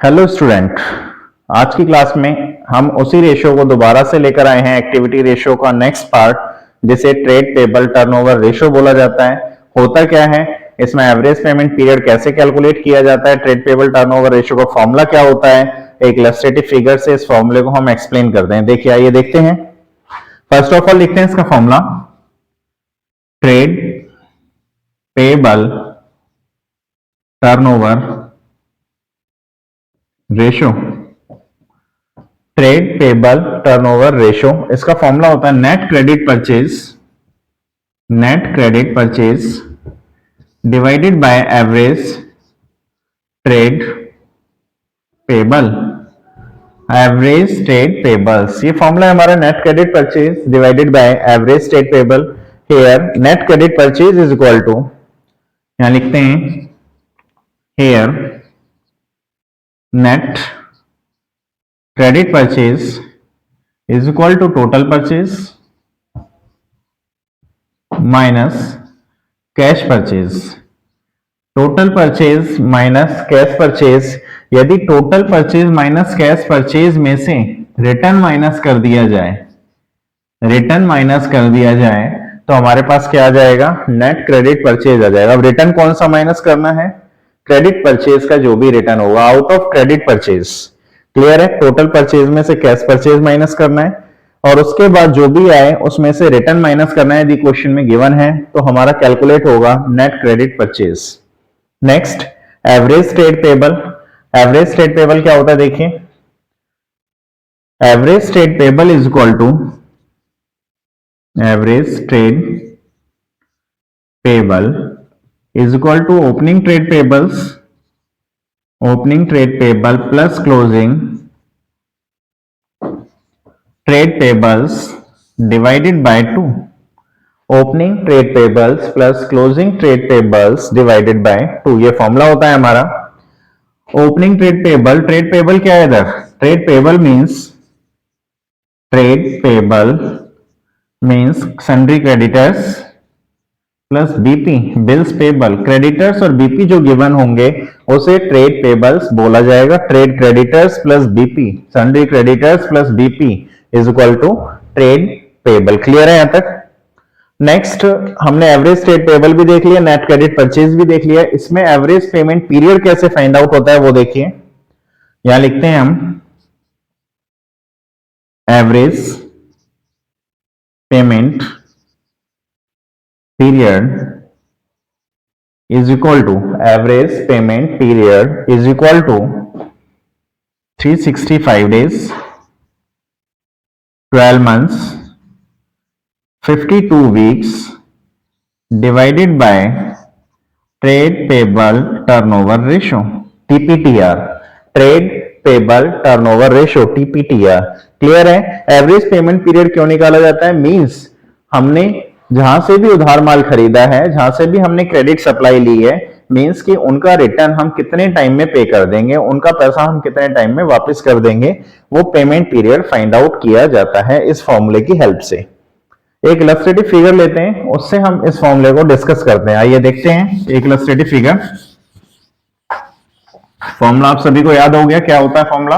Hello student. आज की class में हम उसी रेशियो को दोबारा से लेकर आए हैं, एक्टिविटी रेशियो का नेक्स्ट पार्ट, जिसे ट्रेड पेबल टर्नओवर रेशियो बोला जाता है। होता क्या है, इसमें एवरेज पेमेंट पीरियड कैसे कैलकुलेट किया जाता है, ट्रेड पेबल टर्नओवर रेशियो का फॉर्मूला क्या होता है, एक इलस्ट्रेटिव फिगर से इस फॉर्मूले को हम एक्सप्लेन करते हैं। देखिए, आइए देखते हैं। फर्स्ट ऑफ ऑल लिखते हैं इसका formula, trade payable turnover ratio. Trade payable turnover ratio, इसका फॉर्मूला होता है net credit purchase divided by average trade payable. Average trade payables, ये फॉर्मूला है हमारा, net credit purchase divided by average trade payable. Here net credit purchase is equal to, यहां लिखते हैं here net credit purchase is equal to total purchase minus cash purchase. Total purchase minus cash purchase, यदि total purchase minus cash purchase में से return minus कर दिया जाए तो हमारे पास क्या आ जाएगा, नेट क्रेडिट परचेज आ जाएगा। अब रिटर्न कौन सा माइनस करना है, क्रेडिट परचेज का जो भी रिटर्न होगा out of credit purchase. Clear है, टोटल परचेज में से कैश परचेज माइनस करना है और उसके बाद जो भी आए उसमें से रिटर्न माइनस करना है। यदि क्वेश्चन में गिवन है तो हमारा कैलकुलेट होगा net credit purchase. Next, average trade payable. Average trade payable क्या होता है, देखिए, average trade payable is equal to average trade payable is equal to opening trade payable plus closing trade payables divided by 2। Opening trade payables plus closing trade payables divided by 2, ये formula होता है हमारा। Opening trade payable क्या है इधर, trade payable means sundry creditors plus BP bills payable. Creditors और BP जो given होंगे उसे ट्रेड पेबल्स बोला जाएगा। Trade creditors plus BP, sundry creditors plus BP is equal to trade payable. Clear है यहां तक। नेक्स्ट, हमने एवरेज ट्रेड पेबल भी देख लिया, नेट क्रेडिट परचेज भी देख लिया। इसमें एवरेज पेमेंट पीरियड कैसे फाइंड आउट होता है वो देखिए। यहां लिखते हैं हम average payment period is equal to 365 days, 12 months, 52 weeks divided by trade payable turnover ratio TPTR। Trade payable turnover ratio TPTR। Clear है। एवरेज पेमेंट पीरियड क्यों निकाला जाता है, मींस हमने जहां से भी उधार माल खरीदा है, जहां से भी हमने क्रेडिट सप्लाई ली है, मींस कि उनका रिटर्न हम कितने टाइम में पे कर देंगे, उनका पैसा हम कितने टाइम में वापस कर देंगे, वो पेमेंट पीरियड फाइंड आउट किया जाता है इस फॉर्मूले की हेल्प से। एक इलस्ट्रेटिव फिगर लेते हैं, उससे हम इस फॉर्मूले को डिस्कस करते हैं। आइए देखते हैं एक इलस्ट्रेटिव फिगर। फॉर्मूला आप सभी को याद हो गया, क्या होता है फॉर्मूला।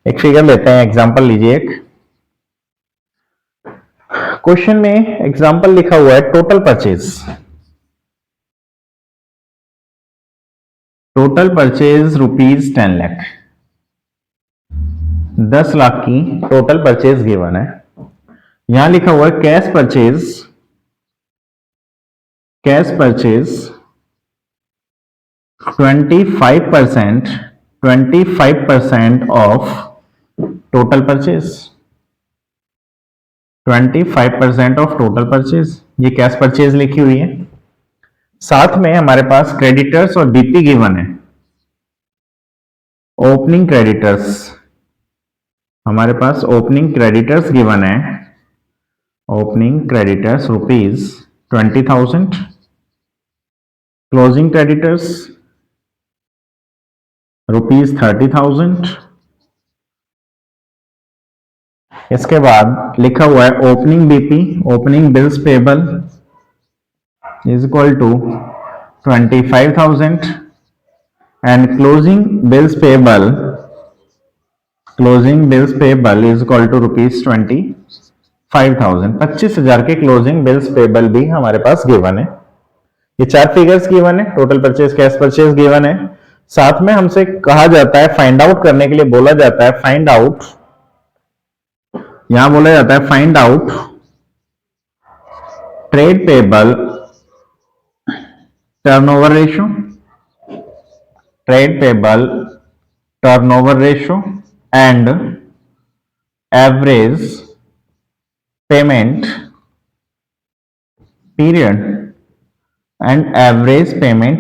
एक फिगर लेते हैं, एग्जांपल लीजिए। एक क्वेश्चन में एग्जांपल लिखा हुआ है total purchase rupees 10 lakh, 10 lakh की टोटल परचेज गिवन है। यहां लिखा हुआ है cash purchase 25% of total purchase, 25% of total purchase, ये कैश परचेज लिखी हुई है। साथ में हमारे पास क्रेडिटर्स और बीपी गिवन है। ओपनिंग क्रेडिटर्स, हमारे पास ओपनिंग क्रेडिटर्स गिवन है, opening creditors rupees 20,000, closing creditors rupees 30,000। इसके बाद लिखा हुआ है opening BP, opening bills payable is equal to 25,000 and closing bills payable is equal to ₹25,000। 25,000 के क्लोजिंग बिल्स पेबल भी हमारे पास गिवन है। ये चार फिगर्स गिवन है, total purchase, cash purchase given है। साथ में हमसे कहा जाता है, फाइंड आउट करने के लिए बोला जाता है, फाइंड आउट, यहां बोला जाता है find out trade payable turnover ratio, trade payable turnover ratio and average payment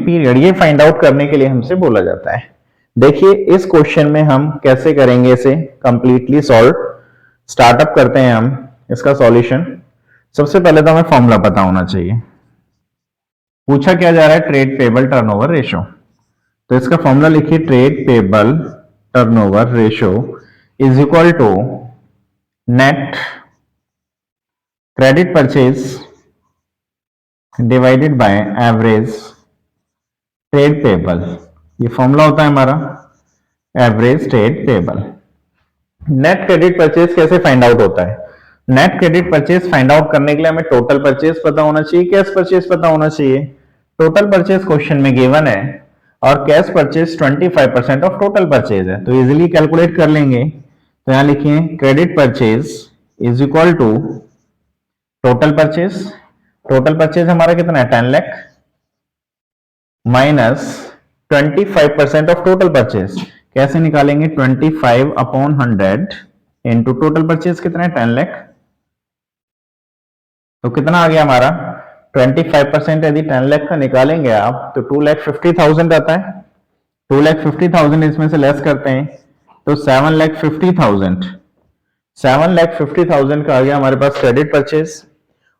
period ये फाइंड आउट करने के लिए हमसे बोला जाता है। देखिए इस क्वेश्चन में हम कैसे करेंगे इसे कंप्लीटली सॉल्व। स्टार्टअप करते हैं हम इसका सॉल्यूशन। सबसे पहले तो हमें फॉर्मूला पता होना चाहिए। पूछा क्या जा रहा है, ट्रेड पेबल टर्नओवर रेशियो। तो इसका फॉर्मूला लिखिए, trade payable turnover ratio is equal to net credit purchase divided by average trade payable. ये फॉर्मूला होता है हमारा average trade payable. Net credit purchase कैसे फाइंड आउट होता है? Net credit purchase find out करने के लिए हमें टोटल परचेज पता होना चाहिए, कैश परचेज पता होना चाहिए। टोटल परचेज क्वेश्चन में गिवन है और cash purchase 25% of total purchase है, तो इजीली कैलकुलेट कर लेंगे। तो यहां लिखिए credit purchase is equal to total purchase. Total purchase हमारा कितना है, 10 lakh minus 25% of total purchase. कैसे निकालेंगे, 25/100 इंटू टोटल परचेज कितना है, 10 लाख। तो कितना आ गया हमारा, 25% यदि 10 लाख का निकालेंगे आप तो 2,50,000 आता है। 2,50,000 इसमें से लेस करते हैं तो 7,50,000। 7,50,000 का आ गया हमारे पास क्रेडिट परचेज।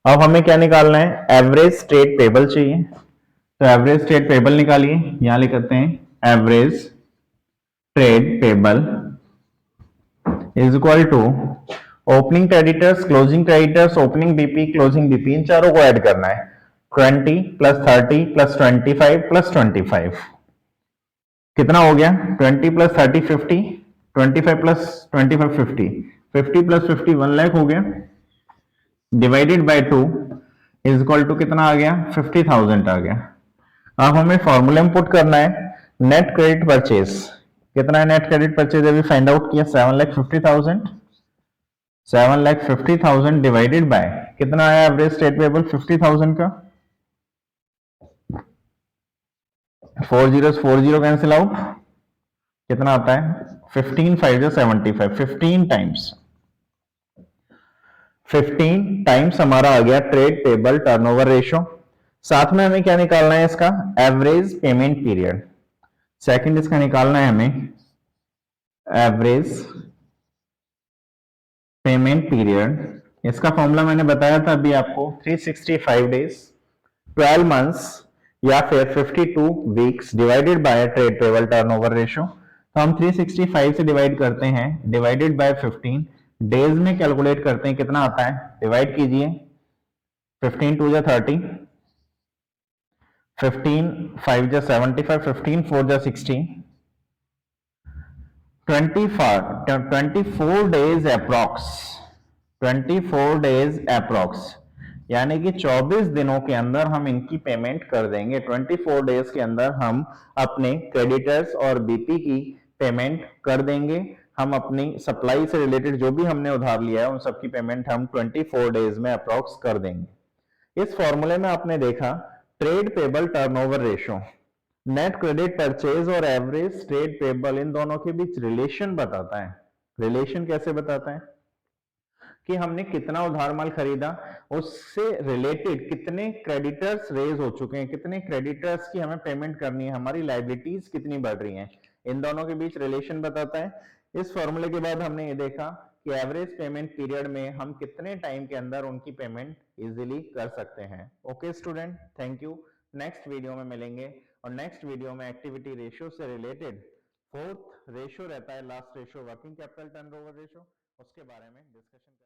अब हमें क्या निकालना है, एवरेज ट्रेड पेबल चाहिए। तो एवरेज ट्रेड पेबल निकालिए, यहां लिखते हैं average trade payable is equal to opening creditors, closing creditors, opening BP, closing BP, इन चारों को ऐड करना है। 20 प्लस 30 प्लस 25 प्लस 25 कितना हो गया, 20 प्लस 30 50, 25 प्लस 25 50, 50 प्लस 50 1 लाख हो गया, divided by 2 is equal to कितना आ गया, 50,000 आ गया। अब हमें फॉर्मूले में पुट करना है नेट क्रेडिट परचेज। कितना है नेट क्रेडिट परचेज, अभी फाइंड आउट किया, 7,50,000। 7,50,000 डिवाइडेड बाय कितना आया एवरेज ट्रेड पेबल 50,000 का, 4 zeros 4 0 कैंसिल आउट, कितना आता है 15 5 जो 75, 15 टाइम्स, 15 टाइम्स हमारा आ गया ट्रेड पेबल टर्नओवर रेशियो। साथ में हमें क्या निकालना है, इसका एवरेज पेमेंट पीरियड। सेकंड इसका निकालना है हमें एवरेज पेमेंट पीरियड। इसका फॉर्मूला मैंने बताया था अभी आपको, 365 डेज, 12 मंथ्स या फिर 52 weeks divided by trade payable turnover ratio. तो हम 365 से डिवाइड करते हैं, डिवाइडेड बाय 15 डेज में कैलकुलेट करते हैं कितना आता है, डिवाइड कीजिए, 15 2 जा 30, 15 5 जा 75, 15 4 जा 60, 24 डेज अप्रॉक्स, 24 डेज अप्रॉक्स, यानी कि 24 दिनों के अंदर हम इनकी पेमेंट कर देंगे। 24 डेज के अंदर हम अपने क्रेडिटर्स और बीपी की पेमेंट कर देंगे। हम अपनी सप्लाई से रिलेटेड जो भी हमने उधार लिया है उन सबकी पेमेंट हम 24 डेज में अप्रॉक्स कर देंगे। इस फॉर्मूले में आपने देखा trade payable turnover ratio, net credit purchase और एवरेज ट्रेड पेबल, इन दोनों के बीच रिलेशन बताता है। रिलेशन कैसे बताता है कि हमने कितना उधार माल खरीदा, उससे रिलेटेड कितने क्रेडिटर्स रेज हो चुके हैं, कितने क्रेडिटर्स की हमें पेमेंट करनी है, हमारी लायबिलिटीज कितनी बढ़ रही हैं, इन दोनों के बीच रिलेशन बताता है। इस फॉर्मूले के बाद हमने ये देखा कि एवरेज पेमेंट पीरियड में हम कितने टाइम के अंदर उनकी पेमेंट इजीली कर सकते हैं। Okay student, thank you. Next video में मिलेंगे और नेक्स्ट वीडियो में एक्टिविटी रेशियो से रिलेटेड फोर्थ रेशियो रहता है, last ratio working capital turnover ratio, उसके बारे में डिस्कशन करेंगे।